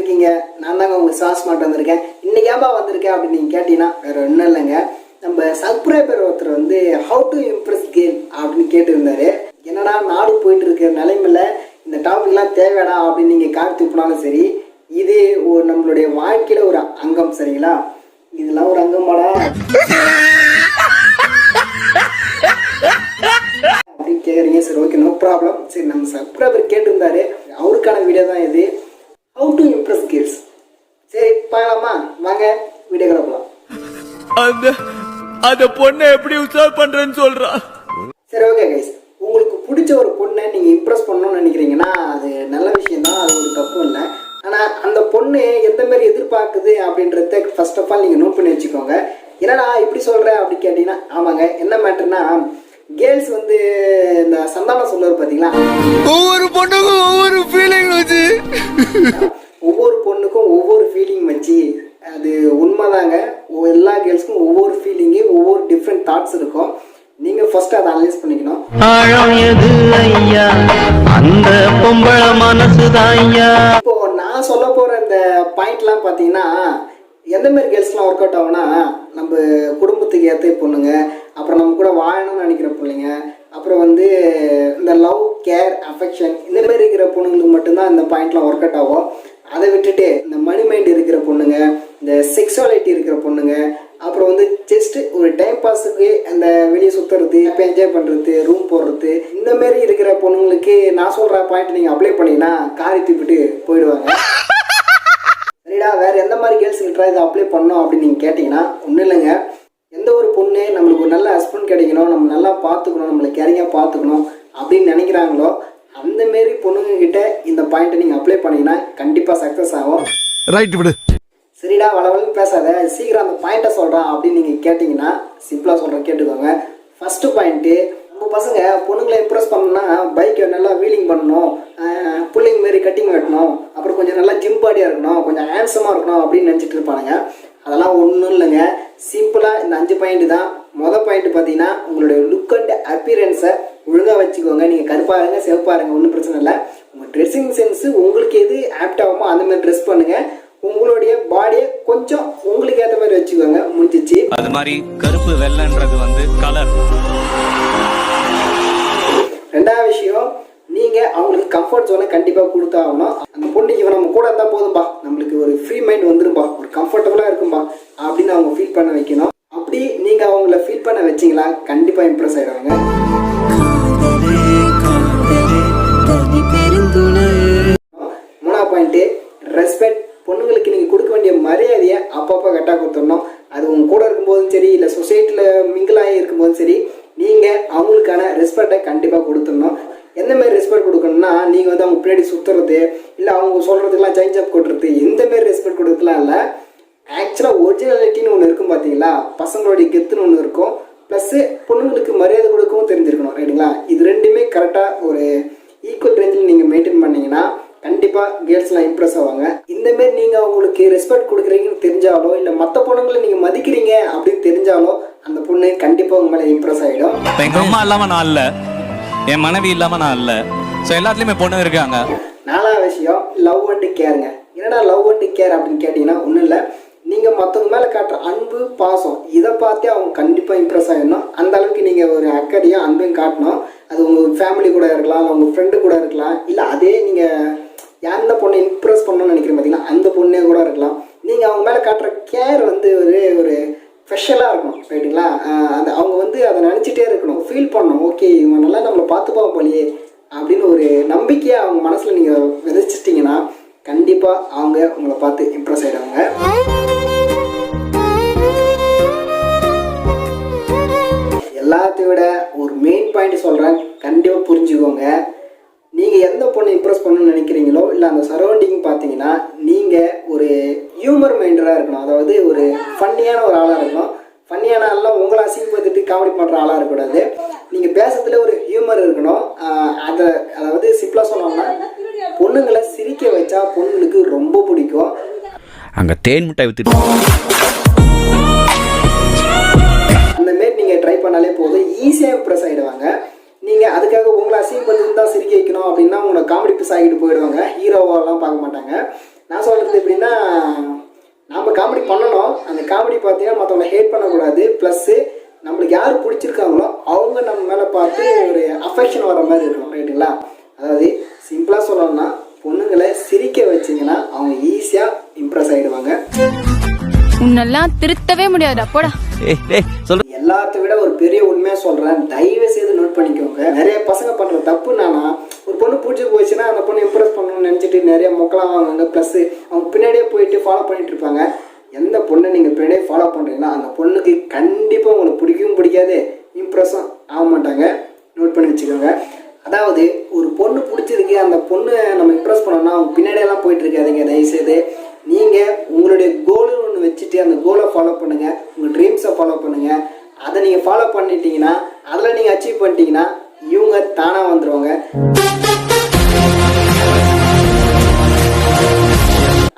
இருக்கீங்க? நான் தாங்க உங்கள் சாஸ் மாட்டு வந்திருக்கேன். இன்னைக்கு ஏன்பா வந்திருக்கேன் அப்படின்னு நீங்கள் கேட்டீங்கன்னா வேறு ஒன்றும் இல்லைங்க. நம்ம சப்ஸ்கிரைபர் ஒருத்தர் வந்து ஹவு டு இம்ப்ரெஸ் கேர்ள் அப்படின்னு கேட்டுருந்தாரு. என்னடா நாடு போயிட்டு இருக்கிற நிலைமையில இந்த டாபிக்லாம் தேவைடா அப்படின்னு நீங்கள் கார் துப்புனாலும் சரி, இது ஒரு நம்மளுடைய வாழ்க்கையில் ஒரு அங்கம். சரிங்களா? இதெல்லாம் ஒரு அங்கமாடா அப்படின்னு கேட்குறீங்க. சரி, ஓகே, நோ ப்ராப்ளம். சரி, நம்ம சப்ஸ்கிரைபர் கேட்டிருந்தாரு, அவருக்கான வீடியோ தான் இது, ஹவு டு இம்ப்ரெஸ் கேர்ள்ஸ். சரி, பார்க்கலாமா? வாங்க வீடியோ கிளப்பலாம். அந்த பொண்ணை எப்படி உசார் பண்றேன்னு சொல்றா. சரி, ஓகே கைஸ், உங்களுக்கு பிடிச்ச ஒரு பொண்ணை நீங்கள் இம்ப்ரெஸ் பண்ணணும்னு நினைக்கிறீங்கன்னா அது நல்ல விஷயம் தான், அது ஒரு தப்பும் இல்லை. ஆனால் அந்த பொண்ணு எந்த மாதிரி எதிர்பார்க்குது அப்படின்றத ஃபர்ஸ்ட் ஆஃப் ஆல் நீங்கள் நோட் பண்ணி வச்சுக்கோங்க. என்னடா இப்படி சொல்கிற அப்படி கேட்டிங்கன்னா, ஆமாங்க, என்ன மேட்டர்னா கேர்ள்ஸ் வந்து இந்த சந்தானம் சொல்லுவார் பார்த்தீங்களா, ஒவ்வொரு பொண்ணுக்கும் ஒவ்வொரு ஃபீலிங் வச்சு, ஒவ்வொரு பொண்ணுக்கும் ஒவ்வொரு ஃபீலிங் வச்சு, அது உண்மைதாங்க. எல்லா கேர்ள்ஸ்க்கும் ஒவ்வொரு ஃபீலிங்கு, ஒவ்வொரு டிஃப்ரெண்ட் தாட்ஸ் இருக்கும். நீங்கள் ஃபர்ஸ்ட் அதை அனலைஸ் பண்ணிக்கணும். இப்போ நான் சொல்ல போகிற இந்த பாயிண்ட்லாம் பார்த்தீங்கன்னா எந்த மாதிரி கேர்ள்ஸ்லாம் ஒர்க் அவுட் ஆகும்னா, நம்ம குடும்பத்துக்கு ஏற்ற பொண்ணுங்க, அப்புறம் நம்ம கூட வாழணும்னு நினைக்கிற பிள்ளைங்க, அப்புறம் வந்து இந்த லவ், கேர், அஃபெக்ஷன் இந்த மாதிரி இருக்கிற பொண்ணுங்களுக்கு மட்டும்தான் இந்த பாயிண்ட்லாம் ஒர்க் அவுட் ஆகும். அதை விட்டுட்டு இந்த மணி மைண்ட் இருக்கிற பொண்ணுங்க, இந்த செக்ஸுவாலிட்டி இருக்கிற பொண்ணுங்க, அப்புறம் வந்து ஜஸ்ட் ஒரு டைம் பாஸுக்கு அந்த வெளியே சுற்றுறது, இப்போ என்ஜாய் பண்ணுறது, ரூம் போடுறது, இந்த மாதிரி இருக்கிற பொண்ணுங்களுக்கு நான் சொல்கிற பாயிண்ட் நீங்கள் அப்ளை பண்ணிங்கன்னா காரி தூப்பிட்டு போயிடுவாங்க. சரிடா, வேறு எந்த மாதிரி கேர்ள்ஸுக்கிட்ட இதை அப்ளை பண்ணோம் அப்படின்னு நீங்கள் கேட்டிங்கன்னா ஒன்றும் இல்லைங்க. எந்த ஒரு பொண்ணு நம்மளுக்கு ஒரு நல்ல ஹஸ்பண்ட் கிடைக்கணும், நம்ம நல்லா பார்த்துக்கணும், நம்மளை கேரிங்காக பார்த்துக்கணும் அப்படின்னு நினைக்கிறாங்களோ அந்தமாரி பொண்ணுங்கக்கிட்ட இந்த பாயிண்ட்டை நீங்கள் அப்ளை பண்ணிங்கன்னா கண்டிப்பாக சக்ஸஸ் ஆகும். ரைட் விடு. சரிடா, வளவளன்னு பேசாத, சீக்கிரம் அந்த பாயிண்ட்டை சொல்கிறான் அப்படின்னு நீங்கள் கேட்டிங்கன்னா சிம்பிளாக சொல்கிறேன், கேட்டுக்கோங்க. ஃபஸ்ட்டு பாயிண்ட்டு, நம்ம பசங்க பொண்ணுங்களை இம்ப்ரெஸ் பண்ணணும்னா பைக்கை நல்லா வீலிங் பண்ணணும், பிள்ளைங்க மாரி கட்டிங் வெட்டணும், அப்புறம் கொஞ்சம் நல்லா ஜிம் பாடியாக இருக்கணும், கொஞ்சம் ஹேண்ட்ஸமாக இருக்கணும் அப்படின்னு நினச்சிட்டு இருப்பானுங்க. அதெல்லாம் ஒன்றும் இல்லைங்க. சிம்பிளாக இந்த 5 பாயிண்ட் தான். மொதல் பாயிண்ட் பார்த்தீங்கன்னா, உங்களுடைய லுக் அண்ட் அப்பியரன்ஸை ஒழுங்காக வச்சுக்கோங்க. நீங்கள் கருப்பாருங்க, சிவப்பாருங்க, ஒன்றும் பிரச்சனை இல்லை. உங்கள் ட்ரெஸ்ஸிங் சென்ஸு உங்களுக்கு எது ஆப்ட் ஆகுமோ அந்த மாதிரி ட்ரெஸ் பண்ணுங்கள். உங்களுடைய பாடியை கொஞ்சம் உங்களுக்கு ஏற்ற மாதிரி வச்சுக்கோங்க, முடிஞ்சிச்சு. அது மாதிரி கருப்பு வெள்ளைன்றது வந்து கலர். ரெண்டாவது விஷயம், நீங்கள் அவங்களுக்கு கம்ஃபர்ட் ஜோனை கண்டிப்பாக கொடுத்தாகணும். அந்த பொண்ணு இவன் நம்ம கூட இருந்தால் போதும்பா, நம்மளுக்கு ஒரு ஃப்ரீ மைண்ட் வந்துரும்பா, ஒரு கம்ஃபர்டபுளாக இருக்கும்பா அப்படின்னு அவங்க ஃபீல் பண்ண வைக்கணும். அப்படி நீங்கள் அவங்கள ஃபீல் பண்ண வச்சிங்களா கண்டிப்பாக இம்ப்ரெஸ் ஆகிடுவாங்க. மூணாவது பாயிண்ட்டு, ரெஸ்பெக்ட். பொண்ணுங்களுக்கு நீங்கள் கொடுக்க வேண்டிய மரியாதையை அப்பப்போ கரெக்டாக கொடுத்துடணும். அது உங்கள் கூட இருக்கும்போதும் சரி, இல்லை சொசைட்டியில் மிங்கிளாகி இருக்கும்போதும் சரி, நீங்கள் அவங்களுக்கான ரெஸ்பெக்டை கண்டிப்பாக கொடுத்துடணும். எந்த மாதிரி ரெஸ்பெக்ட் கொடுக்கணும்னா, நீங்கள் வந்து அவங்க பின்னாடி சுற்றுறது, இல்லை அவங்க சொல்கிறதுக்கெலாம் சேஞ்ச் அப் கொடுறது, எந்த மாதிரி ரெஸ்பெக்ட் கொடுக்கலாம் இல்லை. ஆக்சுவலாக ஒரிஜினாலிட்டின்னு ஒன்று இருக்கும் பார்த்தீங்களா, பசங்களுடைய கெத்துன்னு ஒன்று இருக்கும், ப்ளஸ்ஸு பொண்ணுங்களுக்கு மரியாதை கொடுக்கவும் தெரிஞ்சிருக்கணும். ரைட்டுங்களா? இது ரெண்டுமே கரெக்டாக ஒரு ஈக்குவல் ரேஞ்சில் நீங்கள் மெயின்டைன் பண்ணிங்கன்னா கண்டிப்பாக கேர்ள்ஸ்லாம் இம்ப்ரெஸ் ஆவாங்க. இந்தமாரி நீங்கள் அவங்களுக்கு ரெஸ்பெக்ட் கொடுக்குறீங்கன்னு தெரிஞ்சாலோ, இல்லை மற்ற பொண்ணுங்களை நீங்கள் மதிக்கிறீங்க அப்படின்னு தெரிஞ்சாலோ அந்த பொண்ணு கண்டிப்பாக உங்க மேலே இம்ப்ரெஸ் ஆகிடும். எங்கள் அம்மா இல்லாமல் நான் இல்லை, என் மனைவி இல்லாமல் நான் இல்லை, ஸோ எல்லாத்துலேயுமே பொண்ணு இருக்காங்க. நாலாவது விஷயம், லவ் அண்ட் கேருங்க. என்னடா லவ் அண்ட் கேர் அப்படின்னு கேட்டிங்கன்னா ஒன்றும் இல்லை, நீங்கள் மற்றவங்க மேலே காட்டுற அன்பு, பாசம், இதை பார்த்தே அவங்க கண்டிப்பாக இம்ப்ரெஸ் ஆகிடணும். அந்த அளவுக்கு நீங்கள் ஒரு அக்கறையும் அன்பையும் காட்டணும். அது உங்கள் ஃபேமிலி கூட இருக்கலாம், இல்லை உங்கள் ஃப்ரெண்டு கூட இருக்கலாம், இல்லை அதே நீங்கள் எந்த பொண்ணை இம்ப்ரெஸ் பண்ணணும்னு நினைக்கிறேன் பார்த்தீங்கன்னா அந்த பொண்ணே கூட இருக்கலாம். நீங்கள் அவங்க மேலே காட்டுற கேர் வந்து ஒரு ஸ்பெஷலாக இருக்கணும். ரைட்டுங்களா? அது அவங்க வந்து அதை நினச்சிட்டே இருக்கணும், ஃபீல் பண்ணணும், ஓகே இவங்க நல்லா நம்மளை பார்த்துப்பாங்க போலியே அப்படின்னு ஒரு நம்பிக்கையை அவங்க மனசில் நீங்கள் விதைச்சிட்டிங்கன்னா கண்டிப்பாக அவங்க உங்களை பார்த்து இம்ப்ரெஸ் ஆகிடுவாங்க. எல்லாத்தையும் விட ஒரு மெயின் பாயிண்ட் சொல்கிறேன், கண்டிப்பாக புரிஞ்சுக்கோங்க. நீங்கள் எந்த பொண்ணை இம்ப்ரெஸ் பண்ணணும்னு நினைக்கிறீங்களோ, இல்லை அந்த சரௌண்டிங் பார்த்தீங்கன்னா நீங்கள் ஒரு ஹியூமர் மைண்டராக இருக்கணும். அதாவது ஒரு ஃபன்னியான ஒரு ஆளாக இருக்கணும். ஃபன்னியான ஆள்லாம் உங்களை அசிங்கப்படுத்திட்டு காமெடி பண்ணுற ஆளாக இருக்கக்கூடாது. நீங்கள் பேசுறதுல ஒரு ஹியூமர் இருக்கணும். அதாவது சிம்பிளாக சொன்னோம்னா, பொண்ணுங்களை சிரிக்க வச்சா பொண்ணுங்களுக்கு ரொம்ப பிடிக்கும். அங்கே தேன் மிட்டாய் வித்துட்டு அந்த மாரி நீங்கள் ட்ரை பண்ணாலே போதும், ஈஸியாக இம்ப்ரெஸ் ஆகிடுவாங்க. நீங்கள் அதுக்காக உங்களை அசிங்கப்படுத்தி தான் சிரிக்க வைக்கணும் அப்படின்னா உங்களை காமெடி பீஸ் ஆகிட்டு போயிடுவாங்க, ஹீரோவெல்லாம் பார்க்க மாட்டாங்க. நான் சொல்கிறது எப்படின்னா, நாம் காமெடி பண்ணணும், அந்த காமெடி பார்த்தீங்கன்னா மற்றவங்களை ஹேட் பண்ணக்கூடாது. ப்ளஸ்ஸு நம்மளுக்கு யார் பிடிச்சிருக்காங்களோ அவங்க நம்ம மேலே பார்த்து ஒரு அஃபெக்ஷன் வர மாதிரி இருக்கணும், ரைட்டுங்களா? அதாவது சிம்பிளாக சொல்லணும்னா, பொண்ணுங்களை சிரிக்க வச்சிங்கன்னா அவங்க ஈஸியாக இம்ப்ரெஸ் ஆகிடுவாங்க. உன்னெல்லாம் திருத்தவே முடியாதுடா, போடா. எல்லாத்த விட ஒரு பெரிய உண்மையாக சொல்கிறேன், தயவு செய்து நோட் பண்ணிக்கோங்க. நிறைய பசங்க பண்ணுற தப்பு என்னன்னா, ஒரு பொண்ணு பிடிச்சி போயிடுச்சுன்னா அந்த பொண்ணு இம்ப்ரெஸ் பண்ணணும்னு நினச்சிட்டு நிறைய மொக்கலாம் வாங்குவாங்க. ப்ளஸ் அவங்க பின்னாடியே போயிட்டு ஃபாலோ பண்ணிட்டு இருப்பாங்க. எந்த பொண்ணை நீங்கள் பின்னாடியே ஃபாலோ பண்ணுறீங்கன்னா அந்த பொண்ணுக்கு கண்டிப்பாக உங்களுக்கு பிடிக்கவும் பிடிக்காது, இம்ப்ரெஸ்ஸும் ஆக மாட்டாங்க. நோட் பண்ணி வச்சுக்கோங்க. அதாவது ஒரு பொண்ணு பிடிச்சிருக்கு, அந்த பொண்ணு நம்ம இம்ப்ரெஸ் பண்ணோம்னா அவங்க பின்னாடியெல்லாம் போயிட்டு இருக்காதீங்க. தயவுசெய்து நீங்கள் உங்களுடைய கோல்னு ஒன்று வச்சுட்டு அந்த கோலை ஃபாலோ பண்ணுங்கள், உங்கள் ட்ரீம்ஸை ஃபாலோ பண்ணுங்கள். அதை நீங்கள் ஃபாலோ பண்ணிட்டீங்கன்னா, அதில் நீங்கள் அச்சீவ் பண்ணிட்டீங்கன்னா இவங்க தானாக வந்துடுவாங்க.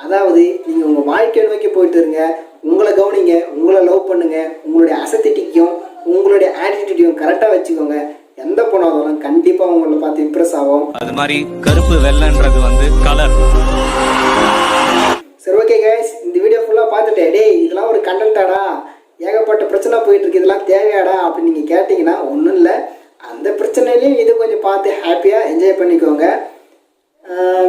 அதாவது நீங்கள் உங்கள் வாழ்க்கையை நோக்கி போயிட்டு இருங்க, உங்களை கவனிங்க, உங்களை லவ் பண்ணுங்கள், உங்களுடைய அசத்திட்டிக்கும் உங்களுடைய ஆட்டிடியூட்டையும் கரெக்டாக வச்சுக்கோங்க. எந்த பொண்ணாலும் கண்டிப்பாக உங்களை பார்த்து இம்ப்ரெஸ் ஆகும். அது மாதிரி கருப்பு வெள்ளைன்றது வந்து கலர். சரி, ஓகே கைஸ், இந்த வீடியோ ஃபுல்லாக பார்த்துட்டேன். டேய் இதெல்லாம் ஒரு கண்டென்ட்டாடா, ஏகப்பட்ட பிரச்சனை போயிட்டு இருக்கு, இதெல்லாம் தேவையாடா அப்படின்னு நீங்கள் கேட்டிங்கன்னா ஒன்றும் இல்லை. அந்த பிரச்சனையிலையும் இது கொஞ்சம் பார்த்து ஹாப்பியாக என்ஜாய் பண்ணிக்கோங்க.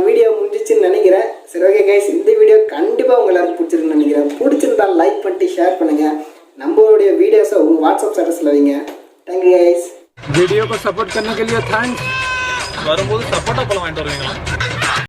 வீடியோ முடிஞ்சிச்சுன்னு நினைக்கிறேன். சரி, ஓகே கைஸ், இந்த வீடியோ கண்டிப்பாக உங்கள் எல்லாருக்கும் பிடிச்சிருக்குன்னு நினைக்கிறேன். பிடிச்சிருந்தால் லைக் பண்ணிட்டு ஷேர் பண்ணுங்கள். நம்மளுடைய வீடியோஸை உங்கள் வாட்ஸ்அப் ஸ்டேட்டஸில் வைங்க. Thank you guys. वीडियो को सपोर्ट करने के लिए थैंक्स। வரும்போது சப்போட்டா பழம் வாங்கிட்டு வருவீங்களா?